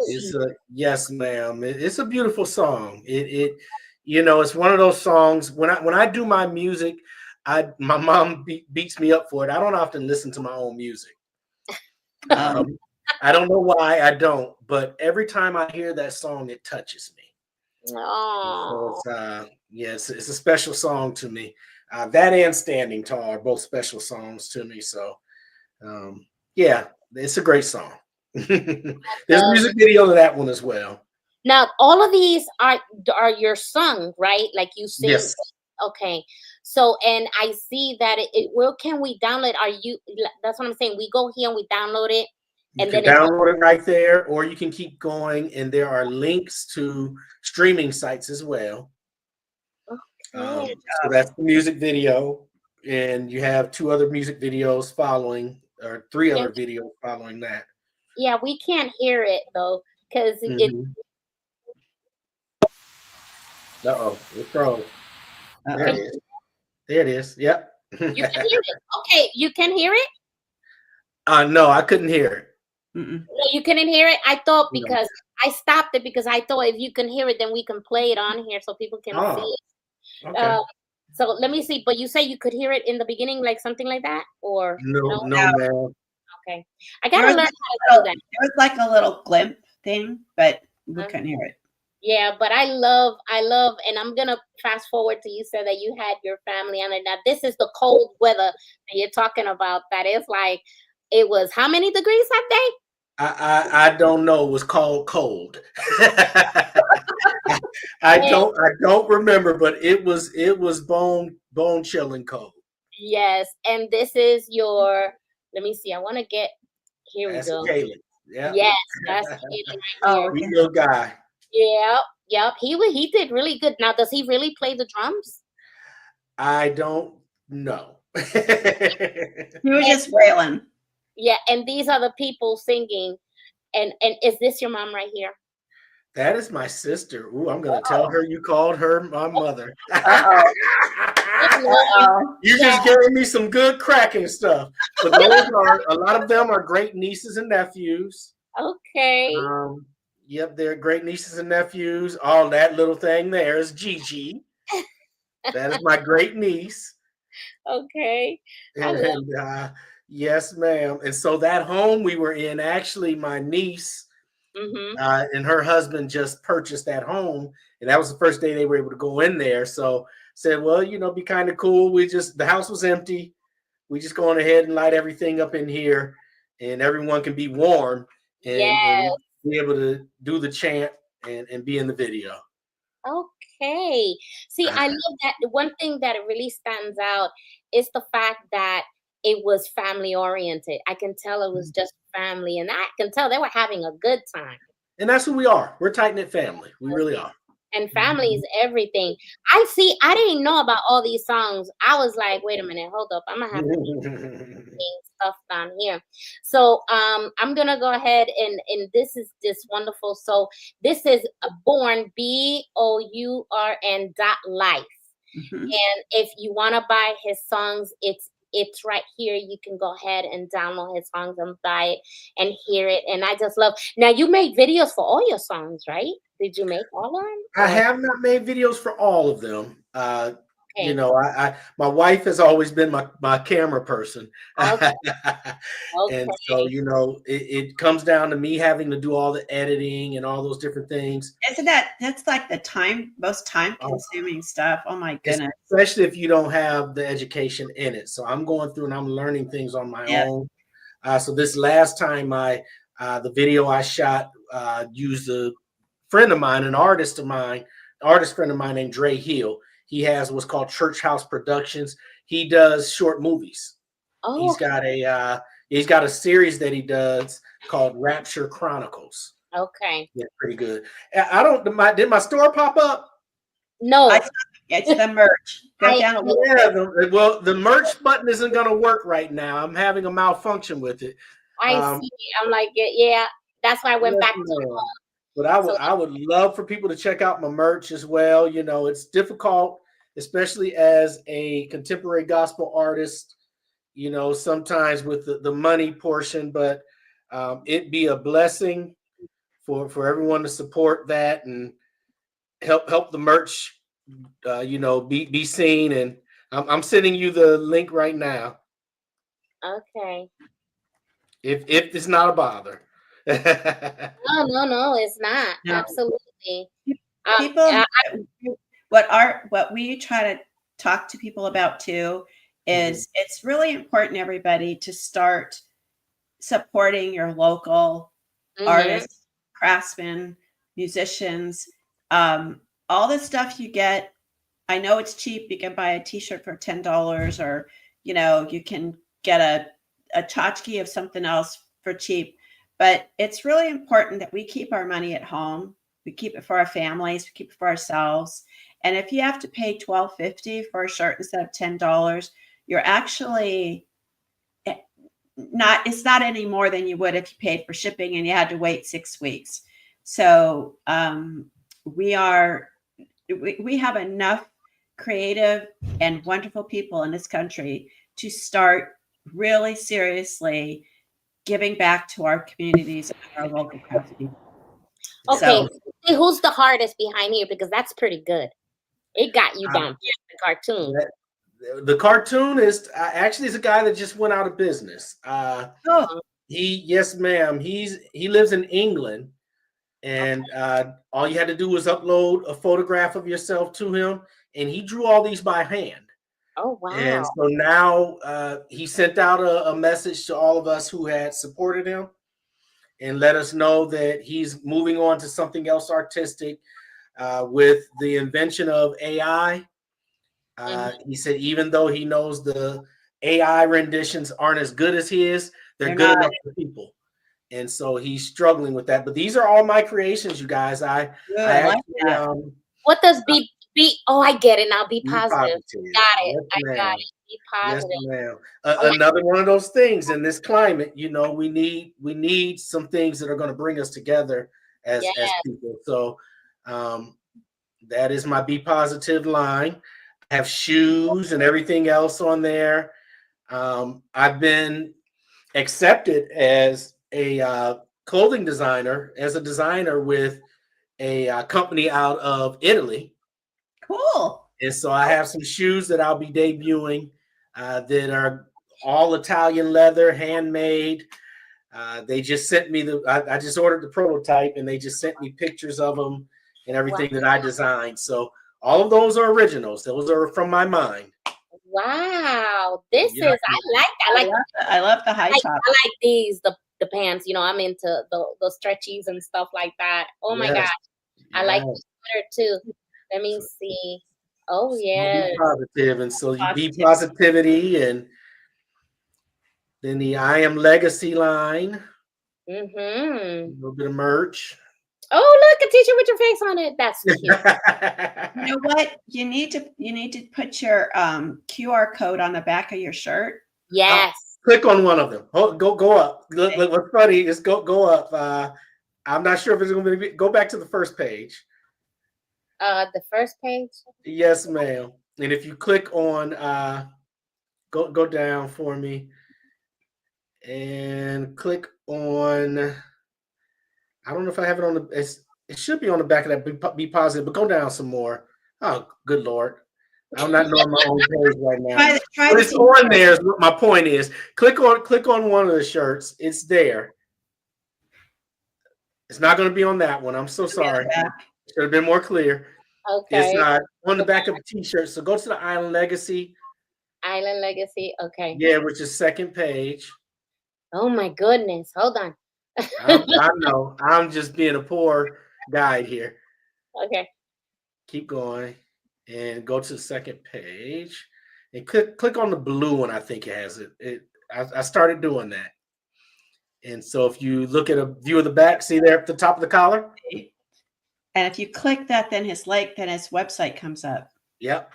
Yes, ma'am. It's a beautiful song. It's one of those songs when I do my music, my mom beats me up for it. I don't often listen to my own music. I don't know why I don't, but every time I hear that song, it touches me. Oh. So it's a special song to me. That and Standing Tall are both special songs to me. So it's a great song. There's a music video to that one as well. Now, all of these are your sung, right? Like you sing. Yes. Okay. So, and I see that where can we download? That's what I'm saying. We go here and we download it. You can download it right there, or you can keep going, and there are links to streaming sites as well. Okay. So that's the music video, and you have 2 other music videos following, or 3 other videos following that. Yeah, we can't hear it though, because it. It's wrong. There it is. There it is. Yep. You can hear it. Okay, you can hear it? No, I couldn't hear it. No, you couldn't hear it? I thought because I stopped it because I thought if you can hear it, then we can play it on here so people can see it. Okay. So let me see. But you say you could hear it in the beginning, like something like that? Or no, ma'am. Okay. I gotta learn how to do that. There was like a little glimp thing, but we couldn't hear it. Yeah, but I love, and I'm gonna fast forward to you said that you had your family on it. Now this is the cold weather that you're talking about. That is like, it was how many degrees that day? I don't know. It was called cold. I don't remember, but it was bone chilling cold. Yes, and this is your. Let me see. I want to get. Here we go. Caleb. Yeah. Yes, that's Caleb right here. Little guy. Yep. He did really good. Now, does he really play the drums? I don't know. He was just wailing. Yeah, and these are the people singing. And is this your mom right here? That is my sister. Ooh, I'm gonna tell her you called her my mother. You just gave me some good cracking stuff. But a lot of them are great nieces and nephews. Okay. Yep, they're great nieces and nephews. All that little thing there is Gigi. That is my great niece. Okay. And yes, ma'am. And so that home we were in, actually, my niece and her husband just purchased that home, and that was the first day they were able to go in there. So said, well, be kind of cool. The house was empty. We just going ahead and light everything up in here, and everyone can be warm and be able to do the chant and be in the video. Okay. See, I love that. The one thing that really stands out is the fact that it was family oriented. I can tell it was just family, and I can tell they were having a good time. And that's who we are. We're tight knit family. We really are. And family is everything. I see. I didn't know about all these songs. I was like, wait a minute, hold up. I'm gonna have to stuff down here. So I'm gonna go ahead and this is this wonderful. So this is a Bourn BOURN.life. And if you want to buy his songs, it's right here. You can go ahead and download his songs and buy it and hear it. And I just love. Now you make videos for all your songs, right? Did you make all of them? I have not made videos for all of them. Okay. You know, my wife has always been my camera person. Okay. And so, you know, it comes down to me having to do all the editing and all those different things. Isn't that's like the most time consuming stuff? Oh my goodness. Especially if you don't have the education in it. So I'm going through and I'm learning things on my own. So this last time the video I shot used a friend of mine, an artist friend of mine named Dre Hill. He has what's called Church House Productions. He does short movies. Oh. He's got a series that he does called Rapture Chronicles. Okay. Yeah, pretty good. Did my store pop up? No. It's the merch. Go down a little bit. Well, the merch button isn't going to work right now. I'm having a malfunction with it. I see. I'm like, yeah. That's why I went back to But I would love for people to check out my merch as well. You know, it's difficult, especially as a contemporary gospel artist, you know, sometimes with the money portion, but it'd be a blessing for everyone to support that and help the merch, you know, be seen. And I'm sending you the link right now. Okay. If it's not a bother. No, it's not. No. Absolutely. People, what we try to talk to people about too is it's really important, everybody, to start supporting your local artists, craftsmen, musicians, all the stuff you get. I know it's cheap. You can buy a t-shirt for $10, or, you know, you can get a tchotchke of something else for cheap. But it's really important that we keep our money at home. We keep it for our families. We keep it for ourselves. And if you have to pay $12.50 for a shirt instead of $10, you're actually it's not any more than you would if you paid for shipping and you had to wait 6 weeks. So we have enough creative and wonderful people in this country to start really seriously giving back to our communities and our local craftspeople. Okay, so who's the hardest behind here? Because that's pretty good. It got you down. The cartoon. The cartoonist actually is a guy that just went out of business. Yes, ma'am. He lives in England, and all you had to do was upload a photograph of yourself to him, and he drew all these by hand. Oh, wow. And so now he sent out a message to all of us who had supported him and let us know that he's moving on to something else artistic with the invention of AI. He said even though he knows the AI renditions aren't as good as his, they're good enough for people. And so he's struggling with that. But these are all my creations, you guys. I actually, what does be? Oh, I get it now. Be positive. Got it. Yes, I got it. Be positive. Yes, ma'am. Another one of those things in this climate, you know, we need some things that are going to bring us together as people. So that is my Be Positive line. I have shoes and everything else on there. I've been accepted as a clothing designer, as a designer with a company out of Italy. Cool. And so I have some shoes that I'll be debuting that are all Italian leather, handmade. They just sent me I just ordered the prototype, and they just sent me pictures of them and everything that I designed. So all of those are originals. Those are from my mind. Wow. This is, I love the high top. I like these, the pants, you know, I'm into the stretchies and stuff like that. Oh my gosh. I like the sweater too. Let me So, see. Oh, so be yeah. positive, and so you be Positive. positivity, and then the I am legacy line, a Mm-hmm. little bit of merch. Oh, look, a t-shirt with your face on it. That's cute. You know what? You need to put your QR code on the back of your shirt. Ah, Yes. click on one of them. Go up. Look, what's funny is go up. I'm not sure if it's going to be. Go back to the first page. The first page. Yes, ma'am. And if you click on, go down for me, and click on. I don't know if I have it on the. It should be on the back of that. Be positive, but go down some more. Oh, good Lord. I'm not knowing my own page right now. Try But the it's on there. Is what my point is. Click on one of the shirts. It's there. It's not going to be on that one. I'm so sorry. Should have been more clear. It's Okay. on the back of the t-shirt. So go to the Island Legacy. Island Legacy. Okay. Yeah, which is second page. Oh my goodness. Hold on. I know. I'm just being a poor guide here. Okay. Keep going and go to the second page and click on the blue one. I think it has it. I started doing that. And so if you look at a view of the back, see there at the top of the collar? And if you click that, then his website comes up. Yep.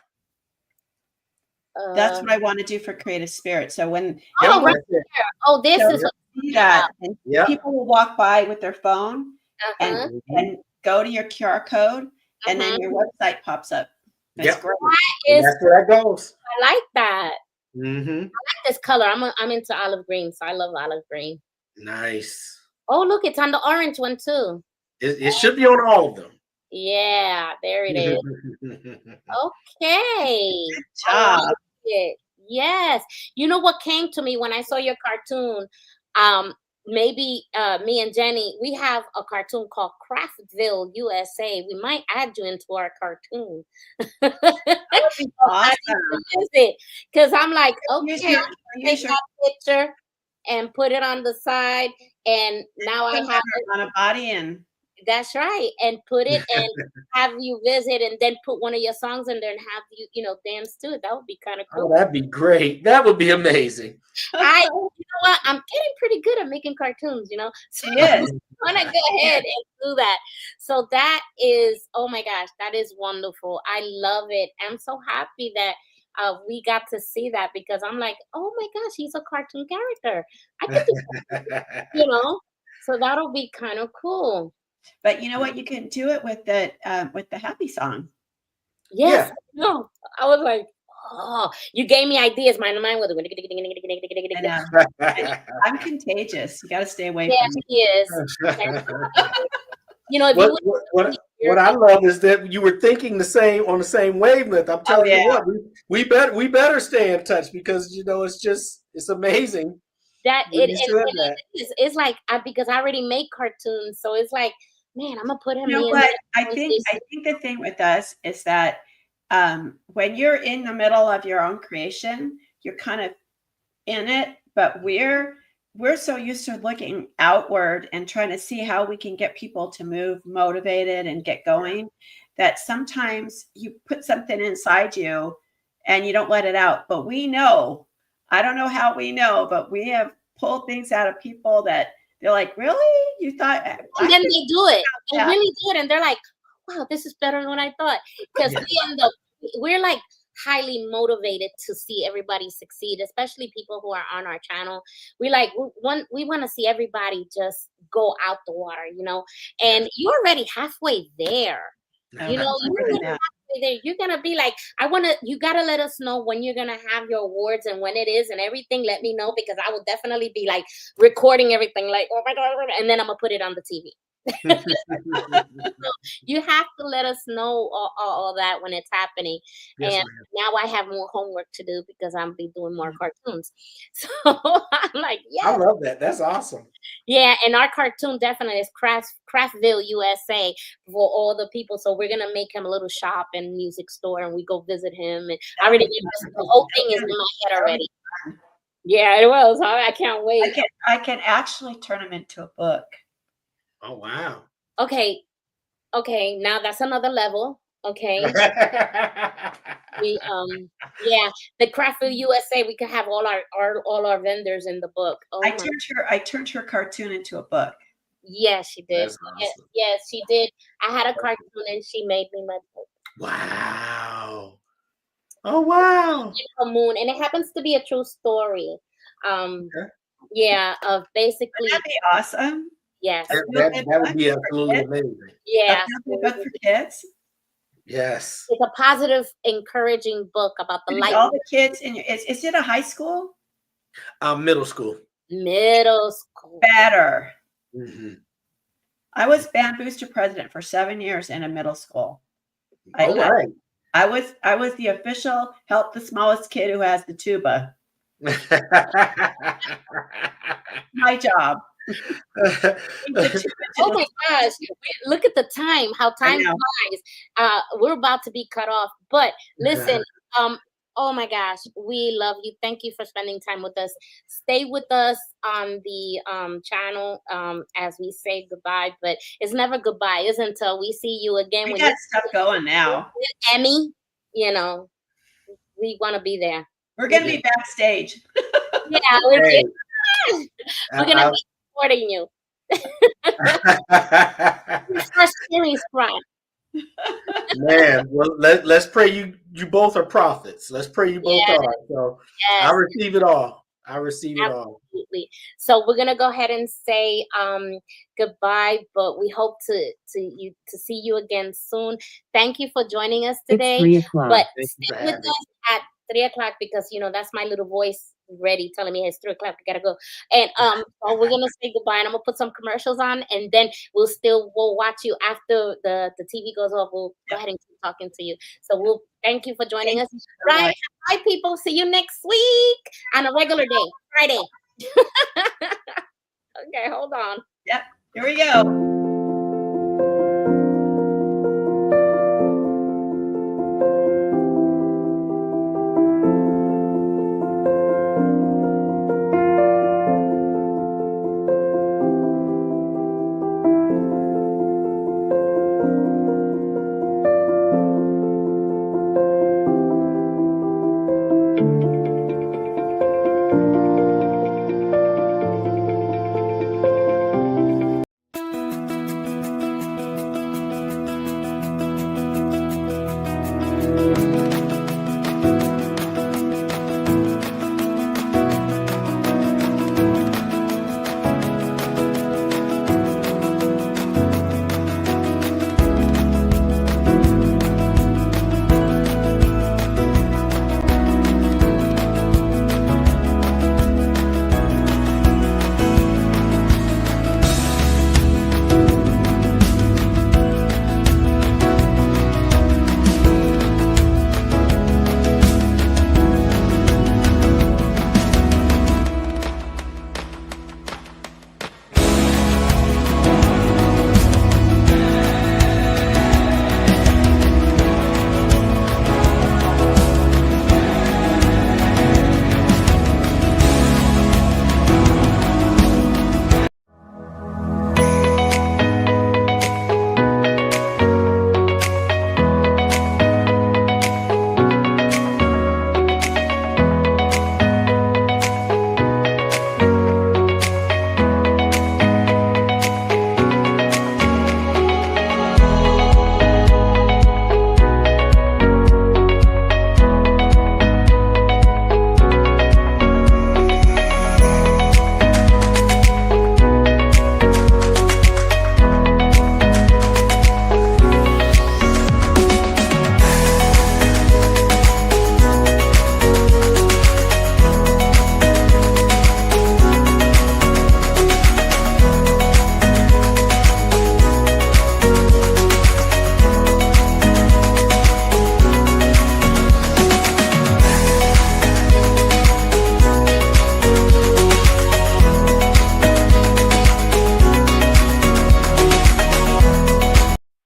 That's what I want to do for Creative Spirit. So when Oh, right there. Oh, this is see that, and people will walk by with their phone and go to your QR code, and then your website pops up. That's great. That's where that goes. I like that. Mm-hmm. I like this color. I'm into olive green, so I love olive green. Nice. Oh, look, it's on the orange one too. It should be on all of them. Yeah, there it is. Okay. Good job. Like it. Yes. You know what came to me when I saw your cartoon? Maybe me and Jenny, we have a cartoon called Craftville USA. We might add you into our cartoon. Awesome. Because I'm like, okay, use take that picture and put it on the side, and now I have it on a body, and that's right, and put it and have you visit, and then put one of your songs in there and have you dance to it. That would be kind of cool. Oh, that'd be great. That would be amazing. You know what? I'm getting pretty good at making cartoons, So yes. I'm gonna go ahead and do that. So that is, oh my gosh, that is wonderful. I love it. I'm so happy that we got to see that, because I'm like, oh my gosh, he's a cartoon character. I could do that, So that'll be kind of cool. But you know what? You can do it with the happy song. Yes. Yeah. No, I was like, oh, you gave me ideas. My mind was. I'm contagious. You got to stay away from me. He is. What I love is that you were thinking on the same wavelength. I'm telling you what, we better stay in touch, because it's amazing. It's like because I already make cartoons, so it's like, man, I'm gonna put him. You know what? I think the thing with us is that when you're in the middle of your own creation, you're kind of in it, but we're so used to looking outward and trying to see how we can get people to move motivated and get going, that sometimes you put something inside you and you don't let it out. But we know, I don't know how we know, but we have pulled things out of people that they're like, really? You thought? And then they do it. They really do it. And they're like, wow, this is better than what I thought. Because we're like highly motivated to see everybody succeed, especially people who are on our channel. We want to see everybody just go out the water, and you're already halfway there. You're halfway there. You're gonna be like, you gotta let us know when you're gonna have your awards and when it is and everything. Let me know, because I will definitely be like recording everything, like, oh my God, and then I'm gonna put it on the TV. So you have to let us know all that when it's happening. Yes, and now I have more homework to do, because I'm be doing more cartoons. So I'm like, I love that. That's awesome. Yeah, and our cartoon definitely is Craftville USA for all the people. So we're gonna make him a little shop and music store, and we go visit him. And I already the whole thing is in my head already. Yeah, it was. I can't wait. I can actually turn him into a book. Oh wow. Okay. Now that's another level. Okay. We yeah, the Craft Food USA. We can have all our vendors in the book. Oh I my. turned her cartoon into a book. Yes, she did. That's Yes, awesome. yes, she did. I had a cartoon and she made me my book. Wow. Oh, wow. A moon, and it happens to be a true story. Okay. Yeah, of basically, That'd be awesome. yes, That would be absolutely amazing. yeah. A book for kids. Yes. It's a positive, encouraging book about the light. All the kids in your, is it a high school? Middle school. Middle school. Better. Mm-hmm. I was band booster president for 7 years in a middle school. All right. I was the official help the smallest kid who has the tuba. My job. Oh my gosh! Look at the time. How time flies. We're about to be cut off. But listen. Oh my gosh, we love you. Thank you for spending time with us. Stay with us on the channel as we say goodbye. But it's never goodbye, is until we see you again. We got stuff going now. Emmy, you know, we want to be there. We're gonna be backstage. Yeah, we're gonna be supporting you. First series prime. Man, well, let's pray you both are prophets. Let's pray you both are. So I receive it all. I receive it all. Absolutely. So we're gonna go ahead and say goodbye, but we hope to see you again soon. Thank you for joining us today. It's 3 o'clock. But stick with us at 3 o'clock because that's my little voice ready telling me it's 3 o'clock. We gotta go. And so we're gonna say goodbye, and I'm gonna put some commercials on, and then we'll watch you after the TV goes off. We'll go ahead and keep talking to you. So we'll thank you for joining us. Right, bye, people. See you next week on a regular day, Friday. Okay, hold on. Yep, here we go.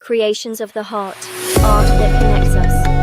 Creations of the heart, art that connects us.